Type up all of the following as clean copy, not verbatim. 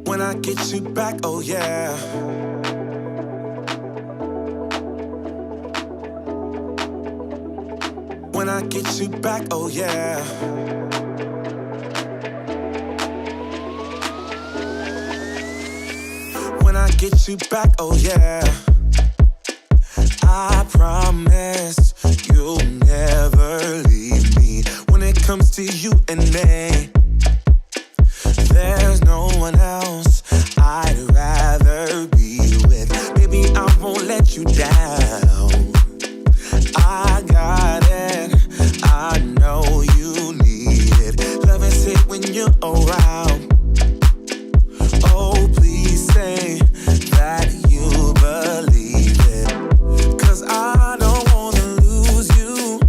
When I get you back, oh yeah. When I get you back, oh yeah. When I get you back, oh yeah. I promise you'll never leave me. When it comes to you and me, there's no one else I'd rather be with. Baby, I won't let you down. I got it, I know you need it. Love is it when you're around. Oh, please say that you believe it. 'Cause I don't wanna lose you.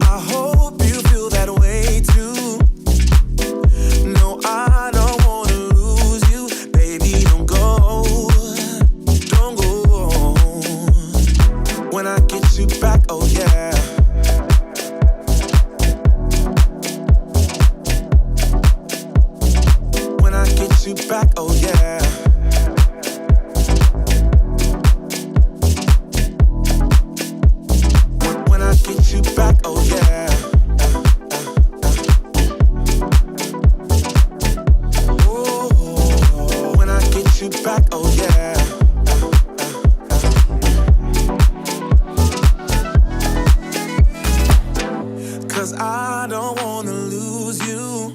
I hope you feel that way too. No, I don't wanna lose you. Baby, don't go. Don't go. When I get you back, oh yeah. When I get you back, oh yeah. When I get you back, oh yeah. Oh, when I get you back, oh yeah. 'Cause I don't wanna lose you.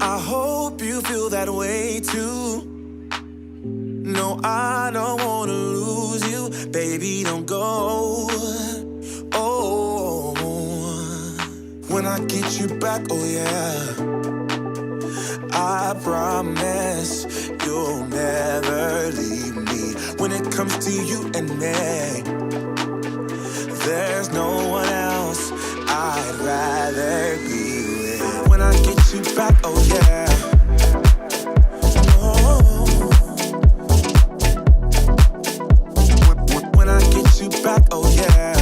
I hope you feel that way too. No, I don't wanna lose you. Baby, don't go. Oh, when I get you back, oh yeah. I promise you'll never leave me. When it comes to you and me, there's no one else I'd rather be with. When I get you back, oh yeah. Oh. When I get you back, oh yeah.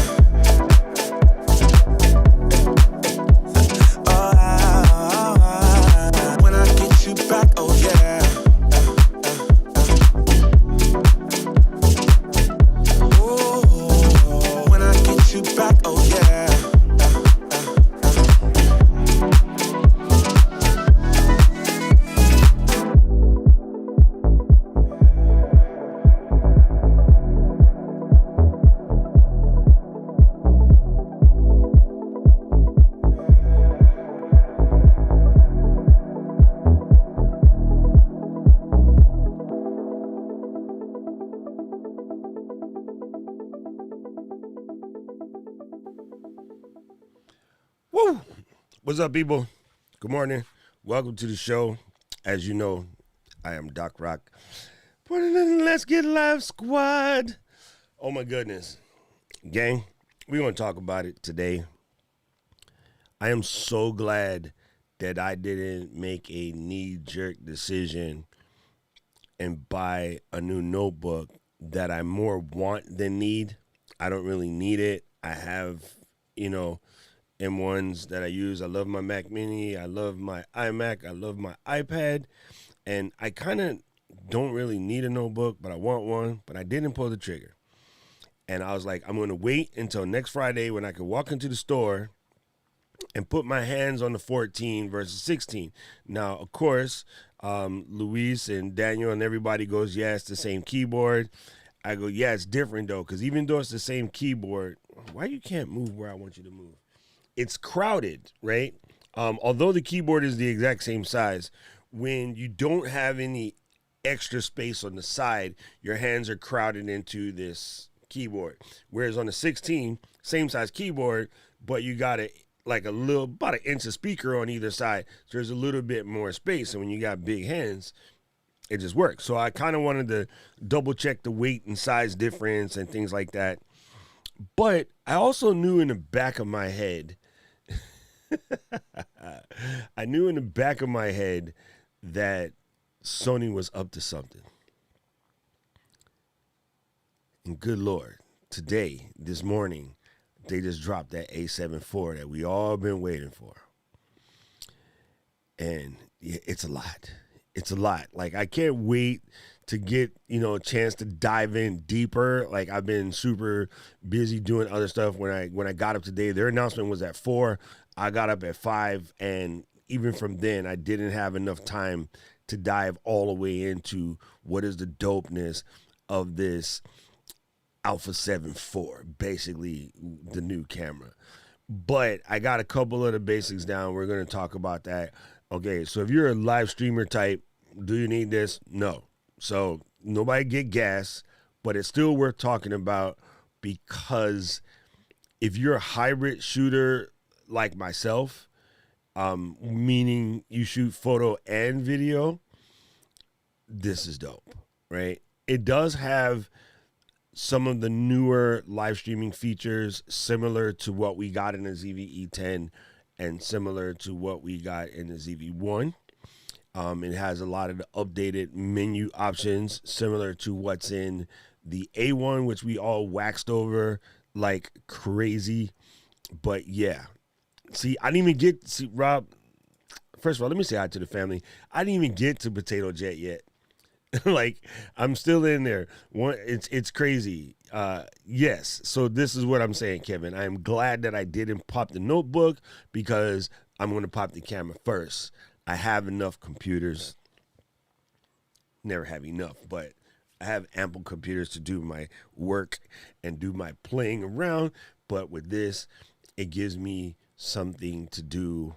Oh, when I get you back, oh yeah. Oh, when I get you back, oh yeah. Woo! What's up, people? Good morning. Welcome to the show. As you know, I am Doc Rock. Put it in the Let's Get Live squad. Oh, my goodness. Gang, we're going to talk about it today. I am so glad that I didn't make a knee-jerk decision and buy a new notebook that I more want than need. I don't really need it. I have, M1s that I use. I love my Mac Mini. I love my iMac. I love my iPad. And I kind of don't really need a notebook, but I want one. But I didn't pull the trigger. And I was like, I'm going to wait until next Friday when I can walk into the store and put my hands on the 14 versus 16. Now, of course, Luis and Daniel and everybody goes, yeah, it's the same keyboard. I go, yeah, it's different, though, because even though it's the same keyboard, why you can't move where I want you to move? It's crowded, right? Although the keyboard is the exact same size, when you don't have any extra space on the side, your hands are crowded into this keyboard. Whereas on the 16, same size keyboard, but you got about an inch of speaker on either side. So there's a little bit more space. And when you got big hands, it just works. So I kind of wanted to double check the weight and size difference and things like that. But I also knew in the back of my head, that Sony was up to something. And good Lord, today, this morning, they just dropped that A7 IV that we all been waiting for. And it's a lot. it's a lot. Like, I can't wait to get, a chance to dive in deeper. Like, I've been super busy doing other stuff. When I got up today, their announcement was at 4. I got up at 5, and even from then, I didn't have enough time to dive all the way into what is the dopeness of this Alpha 7 IV, basically the new camera. But I got a couple of the basics down. We're going to talk about that. Okay, so if you're a live streamer type, do you need this? No. So nobody get gas, but it's still worth talking about, because if you're a hybrid shooter like myself, meaning you shoot photo and video, this is dope, right? It does have some of the newer live streaming features similar to what we got in the ZV-E10 and similar to what we got in the ZV-1. It has a lot of the updated menu options similar to what's in the A1, which we all waxed over like crazy. But yeah, see, I didn't even Rob, first of all, let me say hi to the family. I didn't even get to Potato Jet yet. Like, I'm still in there. It's crazy. Yes. So this is what I'm saying, Kevin. I am glad that I didn't pop the notebook, because I'm going to pop the camera first. I have enough computers. Never have enough, but I have ample computers to do my work and do my playing around. But with this, it gives me something to do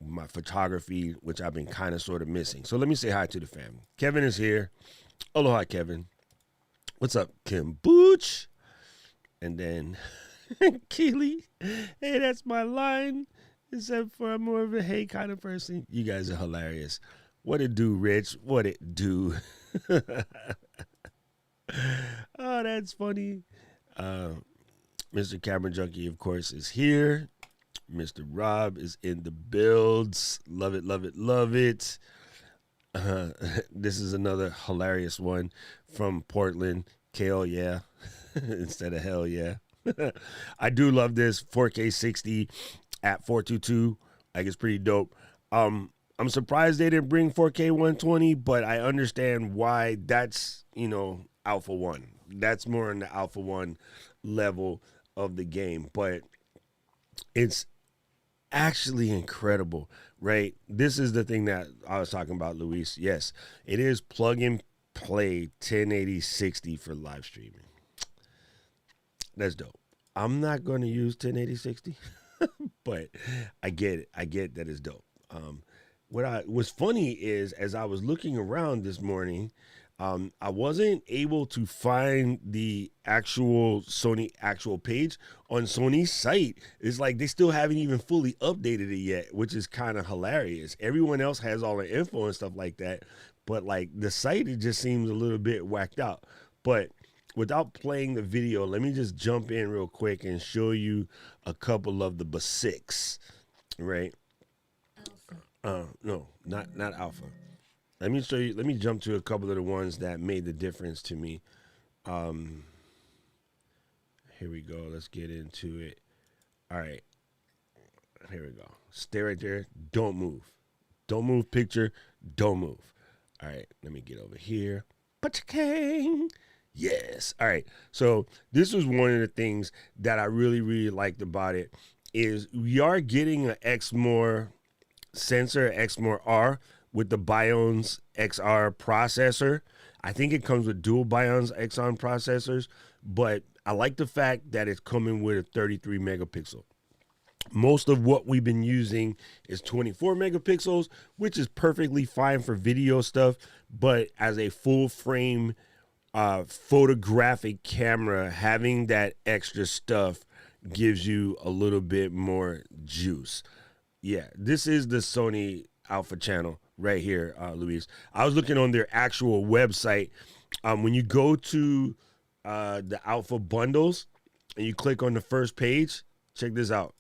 my photography, which I've been kind of sort of missing. So let me say hi to the family. Kevin is here. Aloha, Kevin. What's up, Kim Booch? And then Keely. Hey, that's my line. Except for I'm more of a hey kind of person. You guys are hilarious. What it do, Rich? What it do? Oh, that's funny. Mr. Camera Junkie, of course, is here. Mr. Rob is in the builds. Love it, love it, love it. This is another hilarious one from Portland. Kale, yeah. Instead of hell, yeah. I do love this 4K 60 at 422. Like, it's pretty dope. I'm surprised they didn't bring 4K 120, but I understand why. That's, Alpha 1. That's more in the Alpha 1 level of the game. But it's actually incredible, right? This is the thing that I was talking about, Luis. Yes, it is plug and play 1080 60 for live streaming. That's dope. I'm not going to use 1080 60, but I get it. I get that it's dope. What's funny is, as I was looking around this morning, I wasn't able to find the actual Sony actual page on Sony's site. It's like they still haven't even fully updated it yet, which is kind of hilarious. Everyone else has all the info and stuff like that, but like the site, it just seems a little bit whacked out. But without playing the video, let me just jump in real quick and show you a couple of the basics, right? No, not Alpha. Let me show you. Let me jump to a couple of the ones that made the difference to me. Here we go. Let's get into it. All right. Here we go. Stay right there. Don't move. Don't move, picture. Don't move. All right. Let me get over here. Pachakang. Yes. All right. So this was one of the things that I really, really liked about it, is we are getting an Exmor sensor, Exmor R, with the Biones XR processor. I think it comes with dual Biones XR processors, but I like the fact that it's coming with a 33 megapixel. Most of what we've been using is 24 megapixels, which is perfectly fine for video stuff, but as a full frame photographic camera, having that extra stuff gives you a little bit more juice. Yeah, this is the Sony Alpha channel right here, Luis. I was looking on their actual website. When you go to the Alpha bundles and you click on the first page, check this out.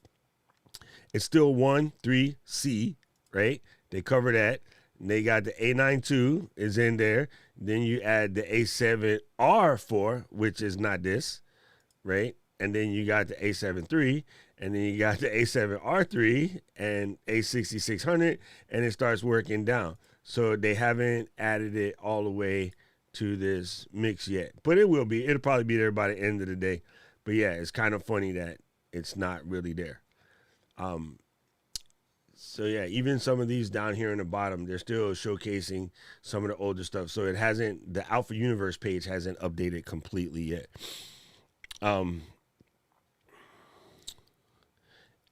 It's still 1.3C, right? They cover that. And they got the A92 is in there. Then you add the A7R4, which is not this, right? And then you got the A7 III, and then you got the A7R3 and A6600, and it starts working down. So they haven't added it all the way to this mix yet, but it will be. It'll probably be there by the end of the day. But yeah, it's kind of funny that it's not really there. Um, so yeah, even some of these down here in the bottom, they're still showcasing some of the older stuff. So it hasn't, the Alpha Universe page hasn't updated completely yet.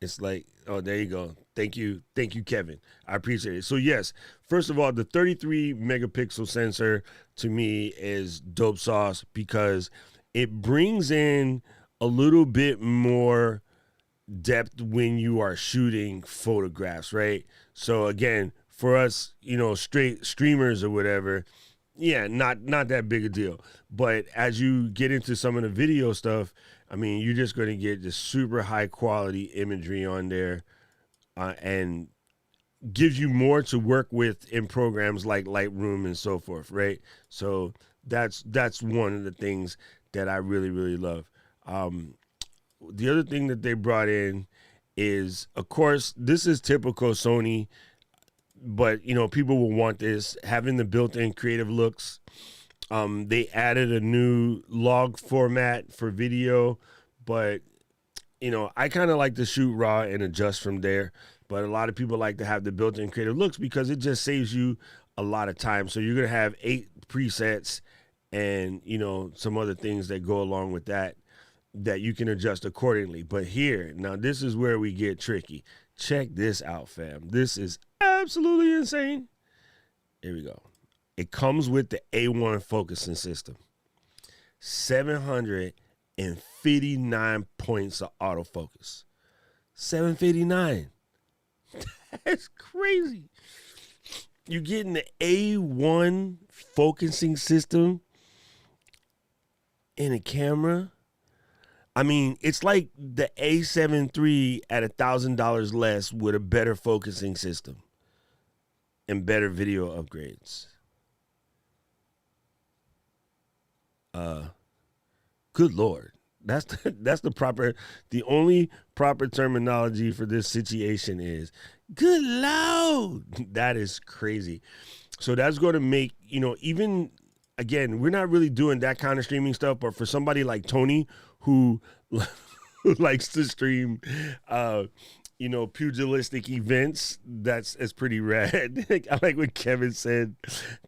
It's like, oh, there you go. Thank you, Kevin. I appreciate it. So yes, first of all, the 33 megapixel sensor to me is dope sauce because it brings in a little bit more depth when you are shooting photographs, right? So again, for us, straight streamers or whatever, yeah, not that big a deal. But as you get into some of the video stuff, I mean, you're just going to get just super high quality imagery on there, and gives you more to work with in programs like Lightroom and so forth, right? So that's one of the things that I really really love. The other thing that they brought in is, of course, this is typical Sony, but people will want this, having the built-in creative looks. They added a new log format for video, but I kind of like to shoot raw and adjust from there. But a lot of people like to have the built-in creative looks because it just saves you a lot of time. So you're gonna have 8 presets and some other things that go along with that you can adjust accordingly. But here, now this is where we get tricky. Check this out, fam. This is absolutely insane. Here we go. It comes with the A1 focusing system. 759 points of autofocus. 759. That's crazy. You're getting the A1 focusing system in a camera. I mean, it's like the A7 III at $1,000 less with a better focusing system and better video upgrades. Good Lord. That's the only proper terminology for this situation is good Lord. That is crazy. So that's going to make, even, again, we're not really doing that kind of streaming stuff, but for somebody like Tony who likes to stream, pugilistic events, it's pretty rad. I like what Kevin said.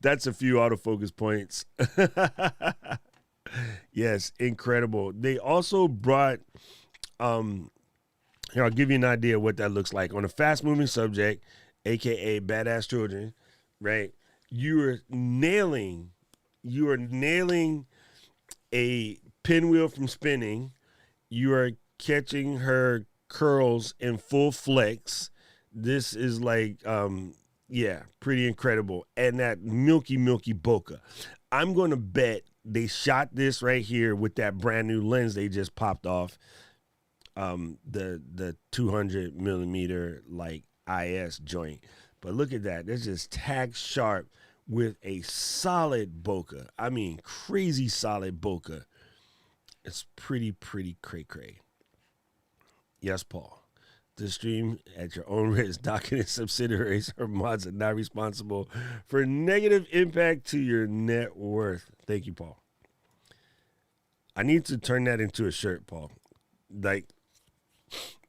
That's a few autofocus points. Yes, incredible. They also brought, here, I'll give you an idea of what that looks like. On a fast-moving subject, aka badass children, right? You are nailing a pinwheel from spinning. You are catching her curls in full flex. This is like, pretty incredible. And that milky bokeh. I'm going to bet they shot this right here with that brand new lens they just popped off. The 200 millimeter like IS joint. But look at that. That's just tack sharp with a solid bokeh. I mean, crazy solid bokeh. It's pretty cray. Yes, Paul. To stream at your own risk, documented subsidiaries or mods are not responsible for negative impact to your net worth. Thank you, Paul. I need to turn that into a shirt, Paul. Like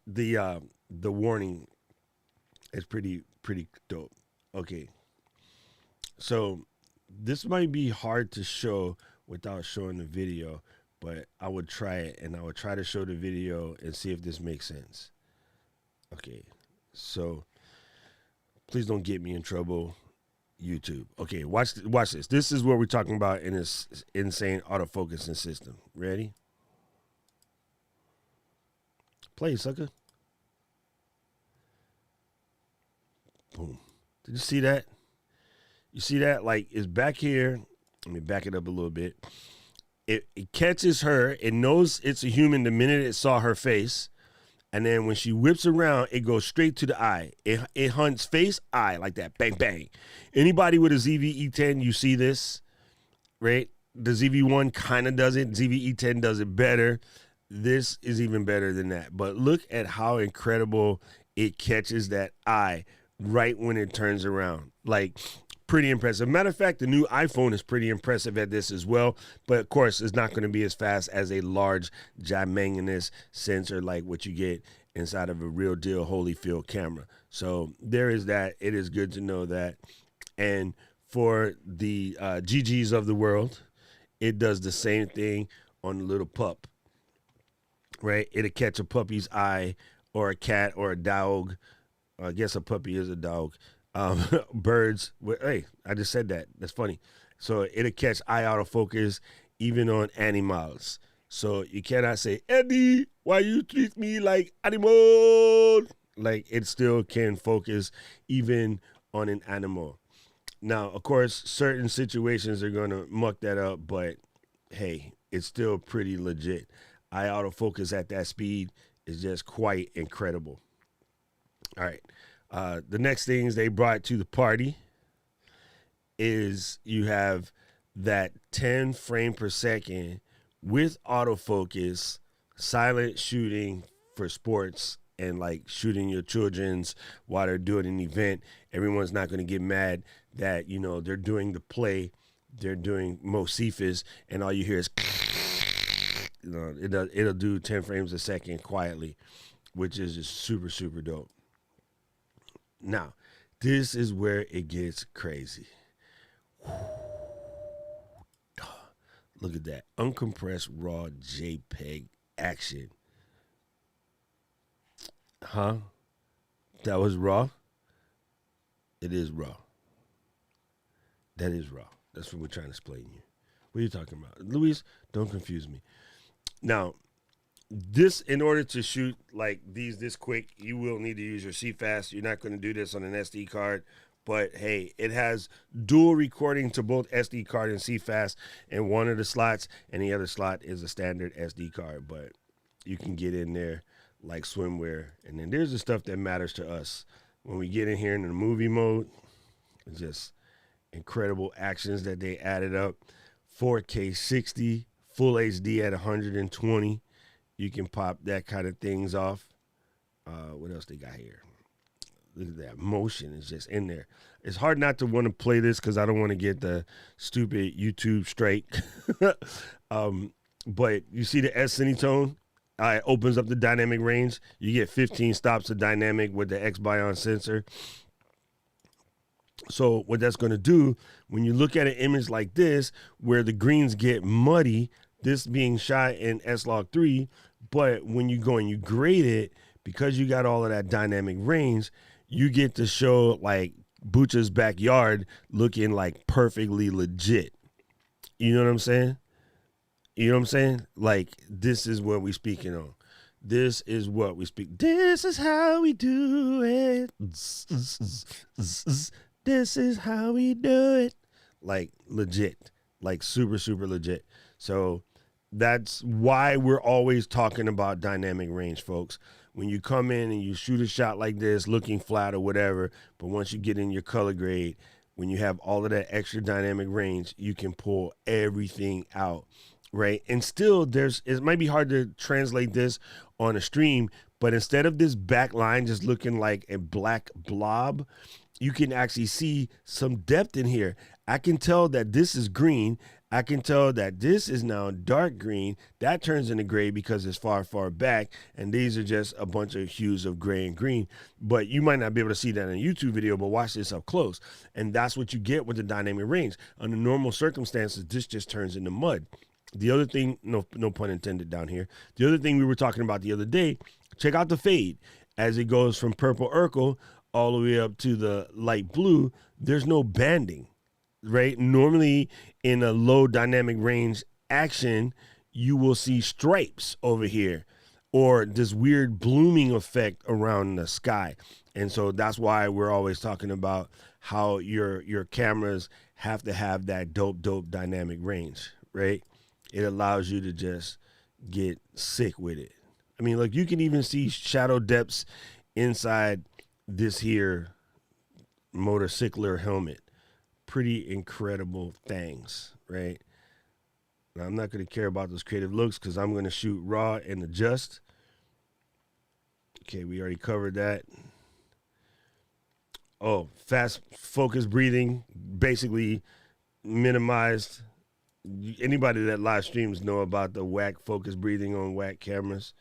the warning is pretty dope. Okay. So this might be hard to show without showing the video, but I would try it, and I would try to show the video and see if this makes sense. Okay, so please don't get me in trouble, YouTube. Okay, watch this. This is what we're talking about in this insane autofocusing system. Ready? Play, sucker. Boom. Did you see that? You see that? Like, it's back here. Let me back it up a little bit. It catches her. It knows it's a human the minute it saw her face. And then when she whips around, it goes straight to the eye. It hunts face, eye, like that. Bang, bang. Anybody with a ZV-E10, you see this, right? The ZV-1 kind of does it. ZV-E10 does it better. This is even better than that. But look at how incredible it catches that eye right when it turns around. Like, pretty impressive. Matter of fact, the new iPhone is pretty impressive at this as well. But of course, it's not going to be as fast as a large gigantic sensor like what you get inside of a real deal Holyfield camera. So there is that. It is good to know that. And for the GGs of the world, it does the same thing on the little pup, right? It'll catch a puppy's eye or a cat or a dog. I guess a puppy is a dog. Birds. Hey, I just said that. That's funny. So it'll catch eye autofocus even on animals. So you cannot say, Eddie, why you treat me like animal? Like it still can focus even on an animal. Now, of course, certain situations are going to muck that up, but hey, it's still pretty legit. Eye autofocus at that speed is just quite incredible. All right. The next things they brought to the party is you have that 10 frame per second with autofocus, silent shooting for sports and like shooting your children's while they're doing an event. Everyone's not going to get mad that, you know, they're doing the play, they're doing Mosifis, and all you hear is, you know, it'll do 10 frames a second quietly, which is just super, super dope. Now, this is where it gets crazy. Look at that. Uncompressed raw JPEG action. Huh? That was raw? It is raw. That is raw. That's what we're trying to explain here. What are you talking about? Luis, don't confuse me. Now, this, in order to shoot like these this quick, you will need to use your CFast. You're not going to do this on an SD card, but hey, it has dual recording to both SD card and CFast in one of the slots, and the other slot is a standard SD card, but you can get in there like swimwear. And then there's the stuff that matters to us. When we get in here in the movie mode, it's just incredible actions that they added up. 4K 60, full HD at 120. You can pop that kind of things off. What else they got here? Look at that. Motion is just in there. It's hard not to want to play this because I don't want to get the stupid YouTube strike. But you see the S Cinetone? It opens up the dynamic range. You get 15 stops of dynamic with the X-Bion sensor. So what that's going to do, when you look at an image like this, where the greens get muddy, this being shot in S-Log 3, but when you go and you grade it, because you got all of that dynamic range, you get to show like Bucha's backyard looking like perfectly legit. You know what I'm saying? You know what I'm saying? Like, this is what we speaking on. This is what we speak. This is how we do it. This is how we do it. Like, legit. Like, super, super legit. So that's why we're always talking about dynamic range, folks. When you come in and you shoot a shot like this, looking flat or whatever, but once you get in your color grade, when you have all of that extra dynamic range, you can pull everything out, right? And still, it might be hard to translate this on a stream, but instead of this back line just looking like a black blob, you can actually see some depth in here. I can tell that this is green. I can tell that this is now dark green. That turns into gray because it's far, far back. And these are just a bunch of hues of gray and green. But you might not be able to see that in a YouTube video, but watch this up close. And that's what you get with the dynamic range. Under normal circumstances, this just turns into mud. The other thing, no pun intended down here. The other thing we were talking about the other day, check out the fade. As it goes from purple Urkel all the way up to the light blue, there's no banding, right? Normally in a low dynamic range action, you will see stripes over here or this weird blooming effect around the sky. And so that's why we're always talking about how your cameras have to have that dope dynamic range, right? It allows you to just get sick with it. I mean, look, you can even see shadow depths inside this here motorcycler helmet. Pretty incredible things, right? Now, I'm not going to care about those creative looks because I'm going to shoot raw and adjust. Okay, we already covered that. Oh, fast focus breathing, basically minimized. Anybody that live streams know about the whack focus breathing on whack cameras.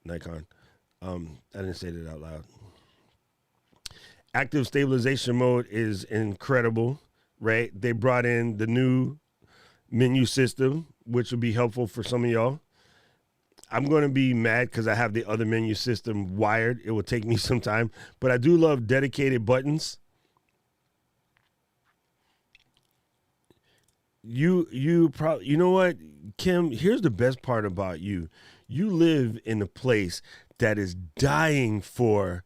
Nikon. I didn't say that out loud. Active stabilization mode is incredible, right? They brought in the new menu system, which will be helpful for some of y'all. I'm going to be mad because I have the other menu system wired. It will take me some time, but I do love dedicated buttons. You probably, you know what, Kim, here's the best part about you. You live in a place that is dying for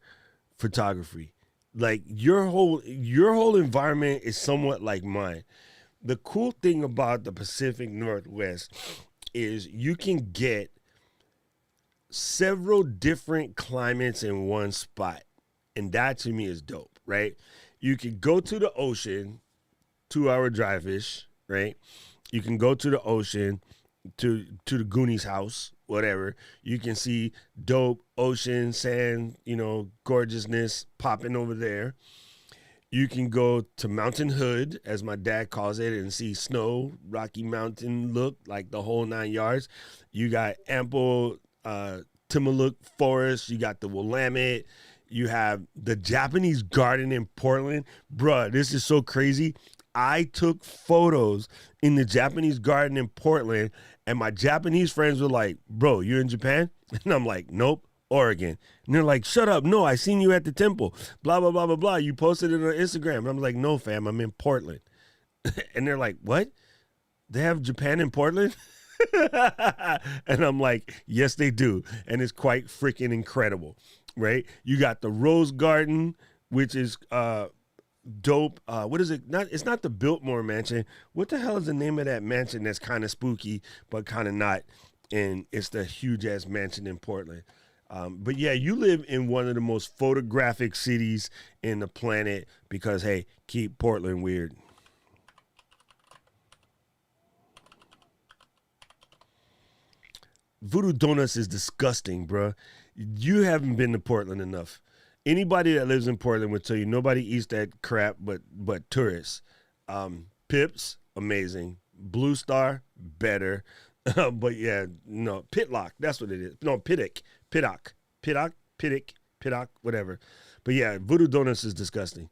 photography. Like your whole environment is somewhat like mine. The cool thing about the Pacific Northwest is you can get several different climates in one spot. And that to me is dope, right? You can go to the ocean, 2-hour drive-ish, right? You can go to the ocean, to the Goonies house, whatever. You can see dope ocean, sand, gorgeousness popping over there. You can go to Mountain Hood, as my dad calls it, and see snow, Rocky Mountain look, like the whole 9 yards. You got ample Tillamook Forest. You got the Willamette. You have the Japanese garden in Portland. Bruh, this is so crazy. I took photos in the Japanese garden in Portland, and my Japanese friends were like, bro, you're in Japan? And I'm like, nope, Oregon. And they're like, shut up. No, I seen you at the temple. Blah, blah, blah, blah, blah. You posted it on Instagram. And I'm like, no, fam, I'm in Portland. And they're like, what? They have Japan in Portland? And I'm like, yes, they do. And it's quite freaking incredible, right? You got the Rose Garden, which is dope. What is it? It's not the Biltmore Mansion. What the hell is the name of that mansion that's kind of spooky but kind of not? And it's the huge ass mansion in Portland. But yeah, you live in one of the most photographic cities in the planet because, hey, keep Portland weird. Voodoo Donuts is disgusting, bro. You haven't been to Portland enough. Anybody that lives in Portland would tell you nobody eats that crap but tourists. Pips, amazing. Blue Star, better. But yeah, no, Pitlock, that's what it is. No, Pittock, whatever. But yeah, Voodoo Donuts is disgusting.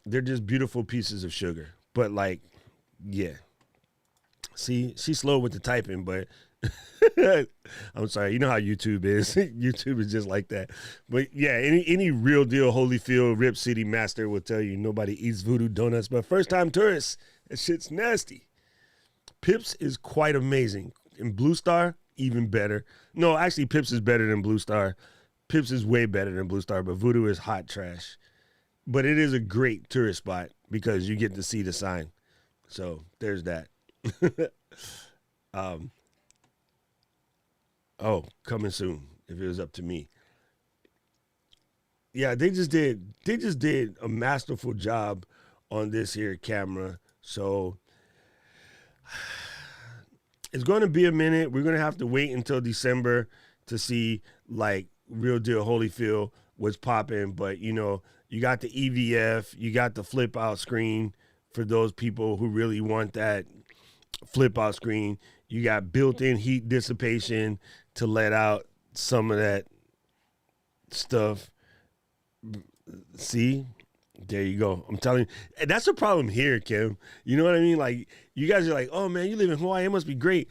They're just beautiful pieces of sugar. But like, yeah. See, she's slow with the typing, but I'm sorry. You know how YouTube is. YouTube is just like that. But yeah, any real deal Holyfield Rip City master will tell you nobody eats Voodoo Donuts. But first time tourists, that shit's nasty. Pips is quite amazing. And Blue Star, even better. No, actually, Pips is better than Blue Star. Pips is way better than Blue Star, but Voodoo is hot trash. But it is a great tourist spot because you get to see the sign. So there's that. Oh, coming soon if it was up to me. Yeah, they just did a masterful job on this here camera. So it's going to be a minute. We're going to have to wait until December to see like real deal Holyfield was popping. But you got the EVF, you got the flip out screen for those people who really want that flip out screen. You got built-in heat dissipation to let out some of that stuff. See? There you go. I'm telling you. And that's the problem here, Kim. You know what I mean? Like, you guys are like, oh, man, you live in Hawaii. It must be great.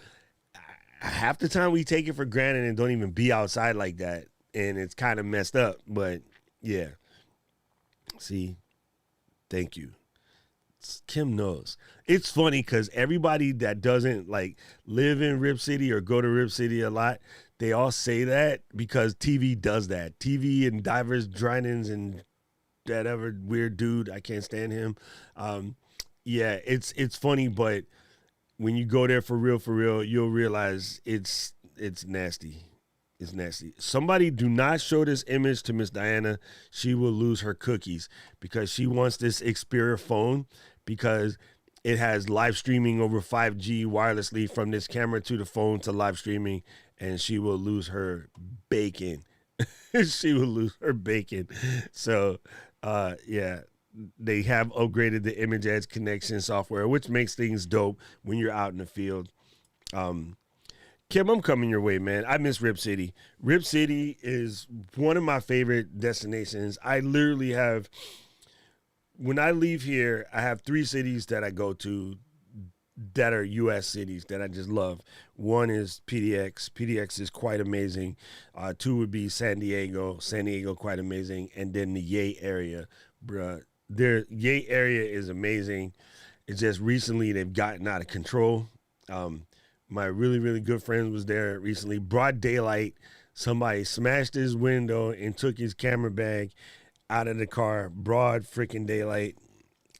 Half the time we take it for granted and don't even be outside like that. And it's kind of messed up. But, yeah. See? Thank you. Kim knows. It's funny because everybody that doesn't like live in Rip City or go to Rip City a lot, they all say that because TV does that. TV and Divers Drinens and that other weird dude, I can't stand him. Yeah, it's funny, but when you go there for real, you'll realize it's nasty. It's nasty. Somebody do not show this image to Miss Diana. She will lose her cookies because she wants this Xperia phone because it has live streaming over 5G wirelessly from this camera to the phone to live streaming, and she will lose her bacon. She will lose her bacon. So, yeah, they have upgraded the image edge connection software, which makes things dope when you're out in the field. Um, Kim, I'm coming your way, man. I miss Rip City. Rip City is one of my favorite destinations. I literally have, when I leave here, I have 3 cities that I go to that are U.S. cities that I just love. One is PDX. PDX is quite amazing. Two would be San Diego. San Diego, quite amazing. And then the Yay area, bruh. Their Yay area is amazing. It's just recently they've gotten out of control. My really, really good friend was there recently. Broad daylight, somebody smashed his window and took his camera bag out of the car. Broad freaking daylight.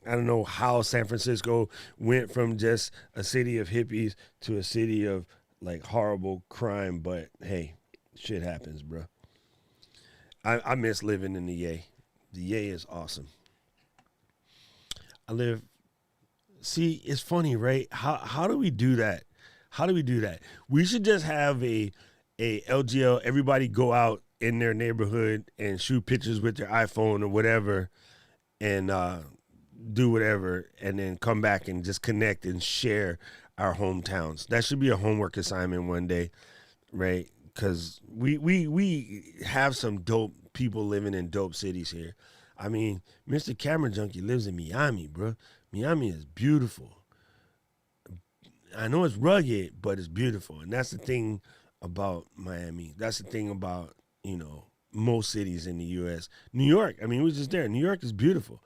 I don't know how San Francisco went from just a city of hippies to a city of like horrible crime, but hey, shit happens, bro. I miss living in the Yay. The Yay is awesome. I live. See, it's funny, right? How do we do that? How do we do that? We should just have a LGL. Everybody go out in their neighborhood and shoot pictures with their iPhone or whatever, and do whatever, and then come back and just connect and share our hometowns. That should be a homework assignment one day, right? Because we have some dope people living in dope cities here. I mean, Mr. Camera Junkie lives in Miami, bro. Miami is beautiful. I know it's rugged, but it's beautiful, and that's the thing about Miami. That's the thing about most cities in the U.S. New York. I mean, we were just there. New York is beautiful.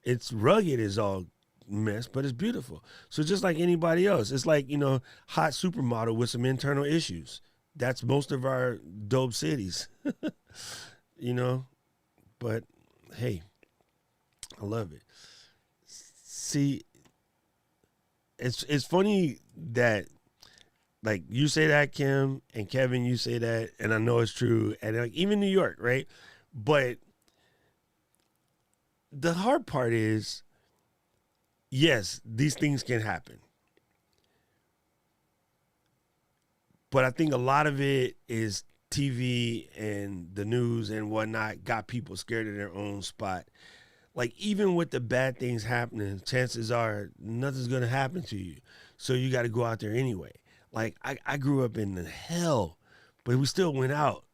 It's rugged as all mess, but it's beautiful. So just like anybody else, it's like, hot supermodel with some internal issues. That's most of our dope cities, you know. But hey, I love it. See, it's funny that like you say that, Kim, and Kevin, you say that, and I know it's true, and like even New York, right? But the hard part is, yes, these things can happen. But I think a lot of it is TV and the news and whatnot got people scared of their own spot. Like, even with the bad things happening, chances are nothing's going to happen to you. So you got to go out there anyway. Like, I grew up in the hell, but we still went out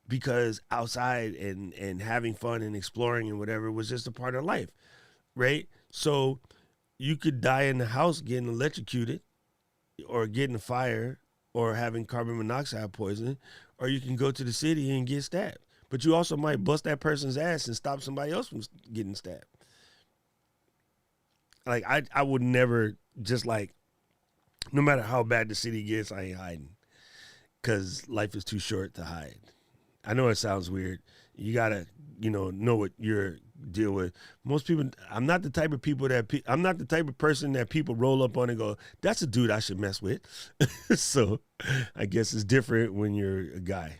because outside and having fun and exploring and whatever was just a part of life, right? So you could die in the house getting electrocuted or getting a fire or having carbon monoxide poisoning, or you can go to the city and get stabbed. But you also might bust that person's ass and stop somebody else from getting stabbed. Like, I would never just like, no matter how bad the city gets, I ain't hiding because life is too short to hide. I know it sounds weird. You gotta, know what you're deal with. Most people, I'm not the type of people I'm not the type of person that people roll up on and go, that's a dude I should mess with. So I guess it's different when you're a guy,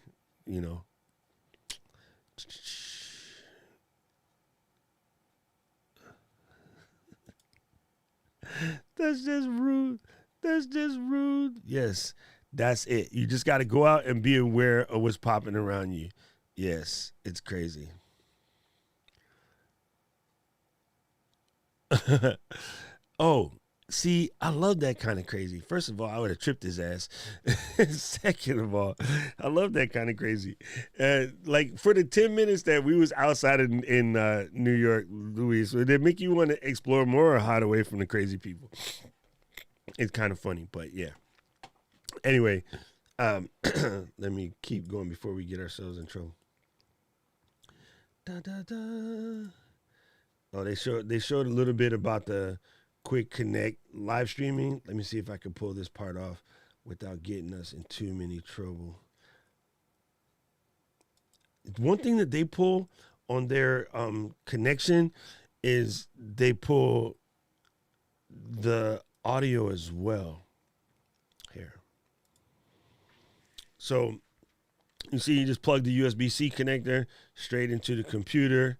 That's just rude. That's just rude. Yes, that's it. You just got to go out and be aware of what's popping around you. Yes, it's crazy. Oh, see, I love that kind of crazy. First of all, I would have tripped his ass. Second of all, I love that kind of crazy. Like for the 10 minutes that we was outside in New York, Luis, did it make you want to explore more or hide away from the crazy people? It's kind of funny, but yeah. Anyway, let me keep going before we get ourselves in trouble. Da, da, da. Oh, they showed a little bit about the Quick Connect live streaming. Let me see if I can pull this part off without getting us in too many trouble. One thing that they pull on their connection is they pull the audio as well. Here. So you see, you just plug the USB-C connector straight into the computer,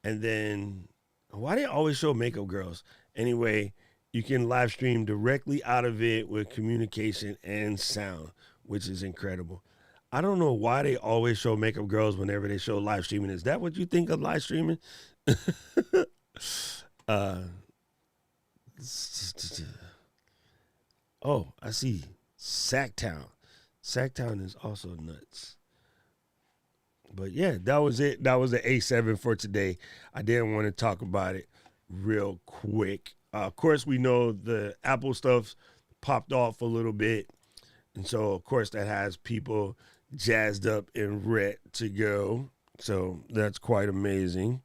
and then why do they always show makeup girls? Anyway, you can live stream directly out of it with communication and sound, which is incredible. I don't know why they always show makeup girls whenever they show live streaming. Is that what you think of live streaming? uh, oh, I see. Sacktown. Sacktown is also nuts. But yeah, that was it. That was the A7 for today. I didn't want to talk about it real quick. Of course, we know the Apple stuff popped off a little bit. And so, of course, that has people jazzed up and ready to go. So that's quite amazing.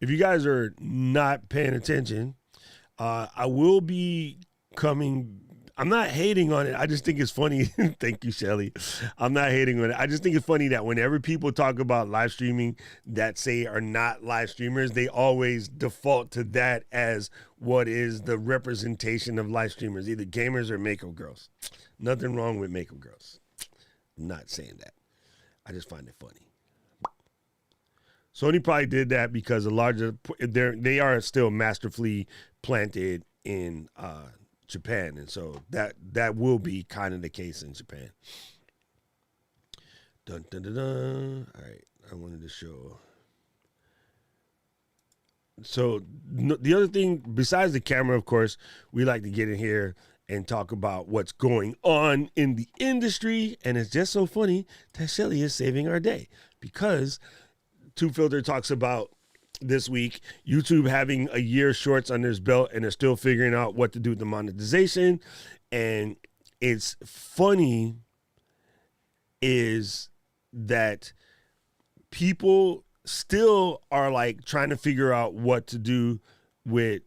If you guys are not paying attention, I will be coming. I'm not hating on it. I just think it's funny. Thank you, Shelly. I'm not hating on it. I just think it's funny that whenever people talk about live streaming that say are not live streamers, they always default to that as what is the representation of live streamers, either gamers or makeup girls. Nothing wrong with makeup girls. I'm not saying that. I just find it funny. Sony probably did that because they are still masterfully planted in Japan, and so that will be kind of the case in Japan. Dun, dun, dun, dun. All right, I wanted to show. So the other thing, besides the camera, of course, we like to get in here and talk about what's going on in the industry, and it's just so funny that Shelly is saving our day because Two Filter talks about this week YouTube having a year shorts under his belt and they're still figuring out what to do with the monetization. And it's funny is that people still are like trying to figure out what to do with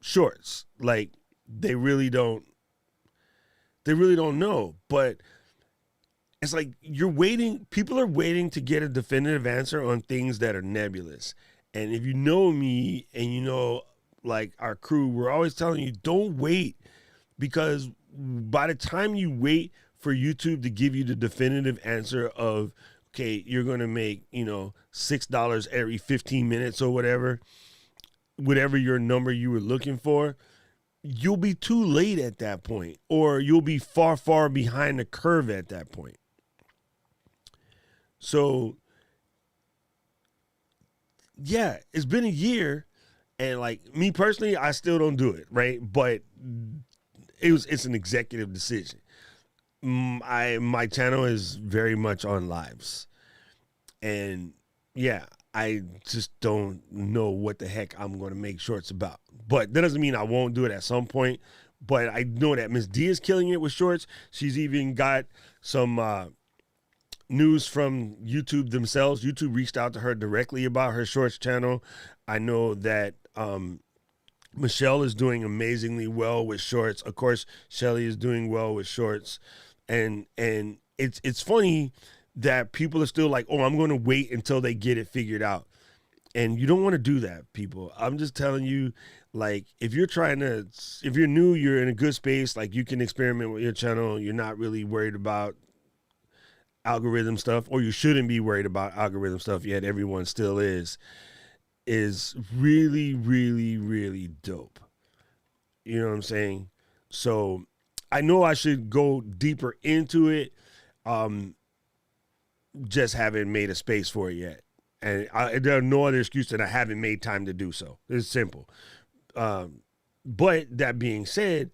shorts. Like they really don't know, but it's like people are waiting to get a definitive answer on things that are nebulous. And if you know me and you know, like our crew, we're always telling you, don't wait, because by the time you wait for YouTube to give you the definitive answer of, okay, you're going to make, $6 every 15 minutes or whatever your number you were looking for, you'll be too late at that point, or you'll be far, far behind the curve at that point. So, yeah, it's been a year, and like me personally, I still don't do it, right? But it's an executive decision. My channel is very much on lives, and yeah, I just don't know what the heck I'm going to make shorts about. But that doesn't mean I won't do it at some point. But I know that Miss D is killing it with shorts. She's even got some news from YouTube themselves. YouTube reached out to her directly about her shorts channel. I know that Michelle is doing amazingly well with shorts. Of course, Shelly is doing well with shorts. And it's funny that people are still like, oh, I'm going to wait until they get it figured out. And you don't want to do that, people. I'm just telling you, like, if you're new, you're in a good space, like you can experiment with your channel. You're not really worried about algorithm stuff, or you shouldn't be worried about algorithm stuff, yet everyone still is really, really, really dope. You know what I'm saying? So I know I should go deeper into it. Just haven't made a space for it yet. And there's no other excuse that I haven't made time to do so. It's simple. But that being said,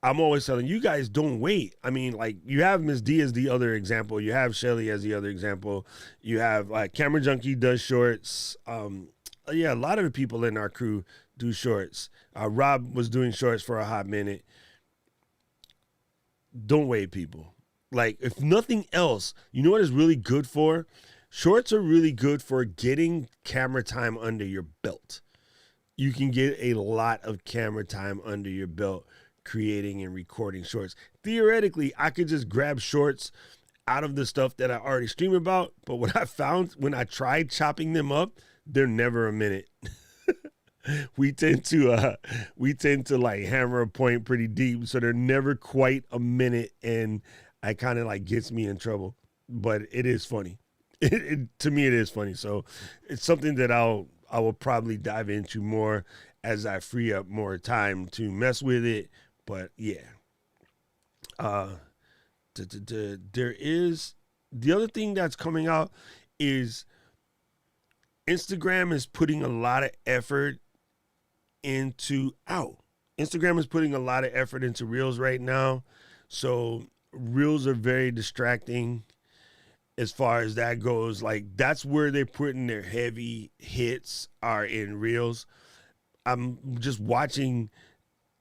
I'm always telling you guys, don't wait. I mean, like, you have Miss D as the other example. You have Shelly as the other example. You have Camera Junkie does shorts. Yeah, a lot of the people in our crew do shorts. Rob was doing shorts for a hot minute. Don't wait, people. Like, if nothing else, you know what is really good for? Shorts are really good for getting camera time under your belt. You can get a lot of camera time under your belt creating and recording shorts. Theoretically, I could just grab shorts out of the stuff that I already stream about, but what I found when I tried chopping them up, they're never a minute. we tend to like hammer a point pretty deep, so they're never quite a minute, and it kind of like gets me in trouble. But it is funny. To me, it is funny. So it's something that I will probably dive into more as I free up more time to mess with it. But yeah, there is the other thing that's coming out is Instagram is putting a lot of effort into Instagram is putting a lot of effort into Reels right now. So Reels are very distracting as far as that goes. Like that's where they're putting their heavy hits are in Reels. I'm just watching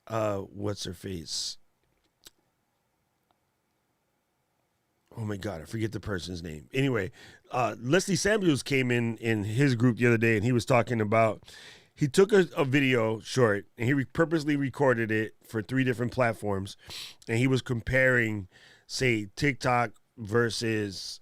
what's her face? Oh my God, I forget the person's name. Anyway, Leslie Samuels came in his group the other day, and he was talking about he took a video short and he purposely recorded it for 3 different platforms, and he was comparing, say, TikTok versus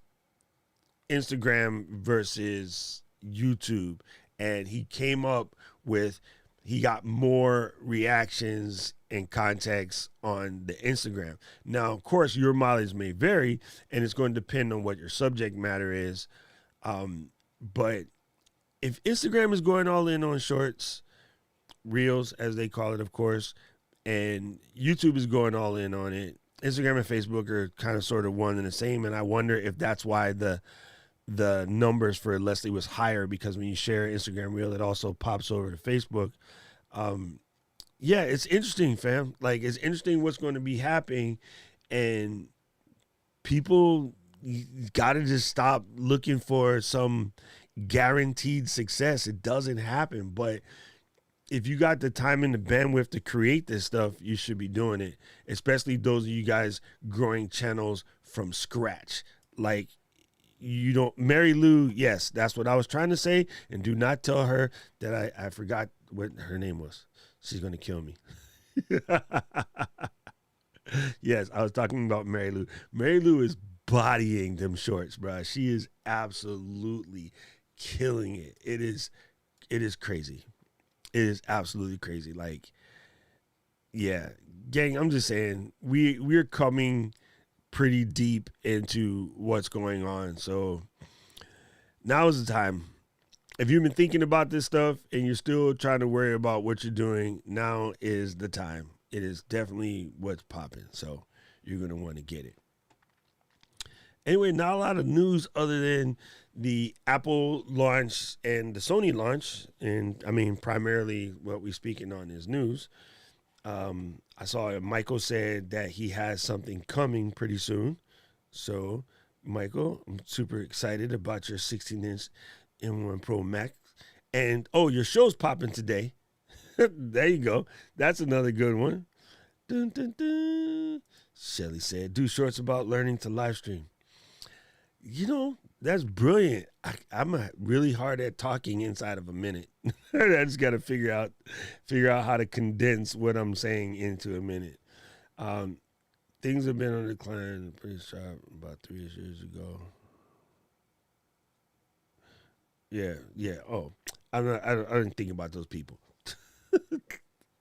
Instagram versus YouTube, and he came up with he got more reactions and context on the Instagram. Now, of course, your mileage may vary, and it's going to depend on what your subject matter is. But if Instagram is going all in on shorts, reels, as they call it, of course, and YouTube is going all in on it, Instagram and Facebook are kind of sort of one and the same. And I wonder if that's why the numbers for Leslie was higher, because when you share an Instagram reel, it also pops over to Facebook. Yeah, it's interesting, fam. Like, it's interesting what's going to be happening, and people got to just stop looking for some guaranteed success. It doesn't happen. But if you got the time and the bandwidth to create this stuff, you should be doing it, especially those of you guys growing channels from scratch. Like, you don't, Mary Lou, yes, that's what I was trying to say. And do not tell her that I forgot what her name was. She's going to kill me. Yes, I was talking about Mary Lou. Mary Lou is bodying them shorts, bro. She is absolutely killing it. It is crazy. It is absolutely crazy. Like, yeah, gang, I'm just saying we're coming pretty deep into what's going on. So now is the time. If you've been thinking about this stuff and you're still trying to worry about what you're doing, now is the time. It is definitely what's popping. So you're going to want to get it. Anyway, not a lot of news other than the Apple launch and the Sony launch. And I mean, primarily what we're speaking on is news. I saw Michael said that he has something coming pretty soon. So, Michael, I'm super excited about your 16-inch M1 Pro Max. And, oh, your show's popping today. There you go. That's another good one. Dun, dun, dun. Shelly said, do shorts about learning to live stream. You know, that's brilliant. I'm really hard at talking inside of a minute. I just got to figure out how to condense what I'm saying into a minute. Things have been on decline pretty sharp about 3 years ago. Yeah. Oh, I didn't think about those people.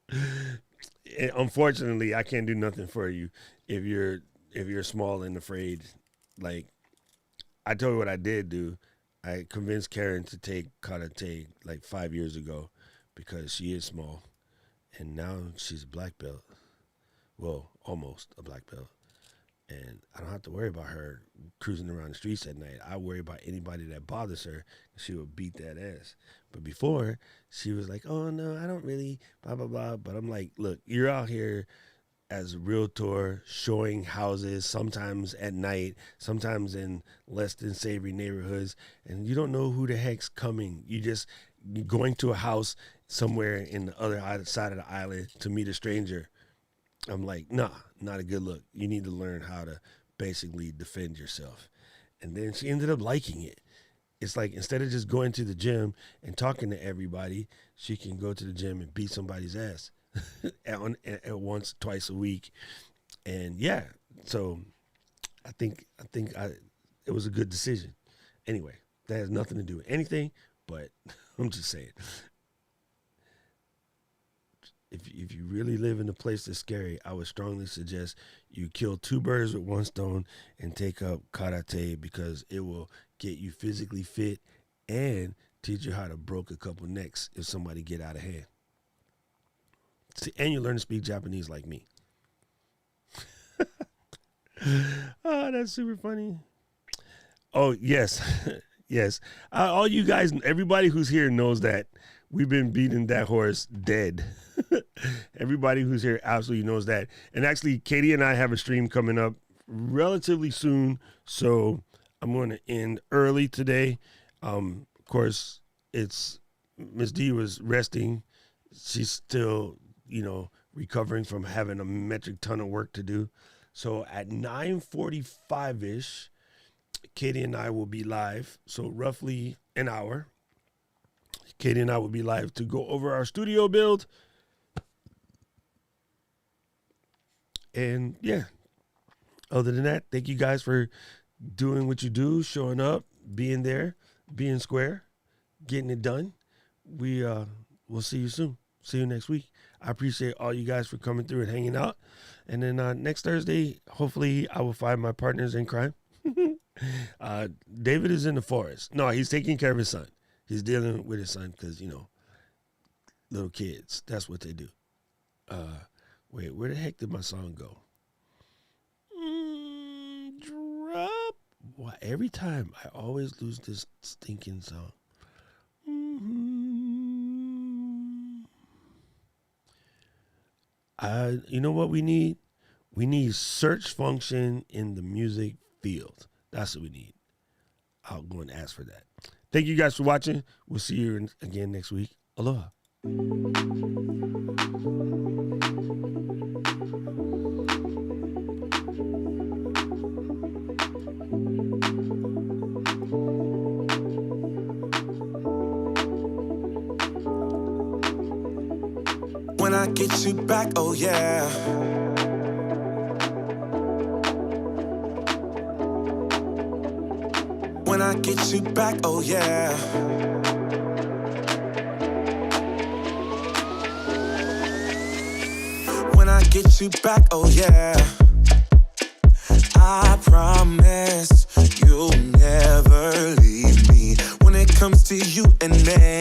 And unfortunately, I can't do nothing for you if you're small and afraid. Like, I told you what I did do. I convinced Karen to take karate like 5 years ago because she is small, and now she's a black belt. Well, almost a black belt. And I don't have to worry about her cruising around the streets at night. I worry about anybody that bothers her. She will beat that ass. But before, she was like, oh, no, I don't really, blah, blah, blah. But I'm like, look, you're out here as a realtor showing houses, sometimes at night, sometimes in less than savory neighborhoods, and you don't know who the heck's coming. You're going to a house somewhere in the other side of the island to meet a stranger. I'm like, nah, not a good look. You need to learn how to basically defend yourself. And then she ended up liking it. It's like, instead of just going to the gym and talking to everybody, she can go to the gym and beat somebody's ass at once, twice a week. And yeah, so I think it was a good decision. Anyway, that has nothing to do with anything, but I'm just saying. If you really live in a place that's scary, I would strongly suggest you kill 2 birds with 1 stone and take up karate, because it will get you physically fit and teach you how to broke a couple necks if somebody get out of hand. See, and you learn to speak Japanese like me. Oh, that's super funny. Oh, yes. Yes. All you guys, everybody who's here knows that we've been beating that horse dead. Everybody who's here absolutely knows that. And actually, Katie and I have a stream coming up relatively soon. So I'm going to end early today. Of course, it's Miss D was resting. She's still, recovering from having a metric ton of work to do. So at 9:45-ish, Katie and I will be live. So roughly an hour. Katie and I will be live to go over our studio build. And yeah, other than that, thank you guys for doing what you do, showing up, being there, being square, getting it done. We'll see you soon. See you next week. I appreciate all you guys for coming through and hanging out. And then next Thursday, hopefully I will find my partners in crime. David is in the forest. No, he's taking care of his son. He's dealing with his son because, little kids, that's what they do. Wait, where the heck did my song go? Drop. Why, every time I always lose this stinking song. You know what we need? We need search function in the music field. That's what we need. I'll go and ask for that. Thank you guys for watching. We'll see you again next week. Aloha. When I get you back, oh yeah. When I get you back, oh yeah. When I get you back, oh yeah. I promise you'll never leave me. When it comes to you and me,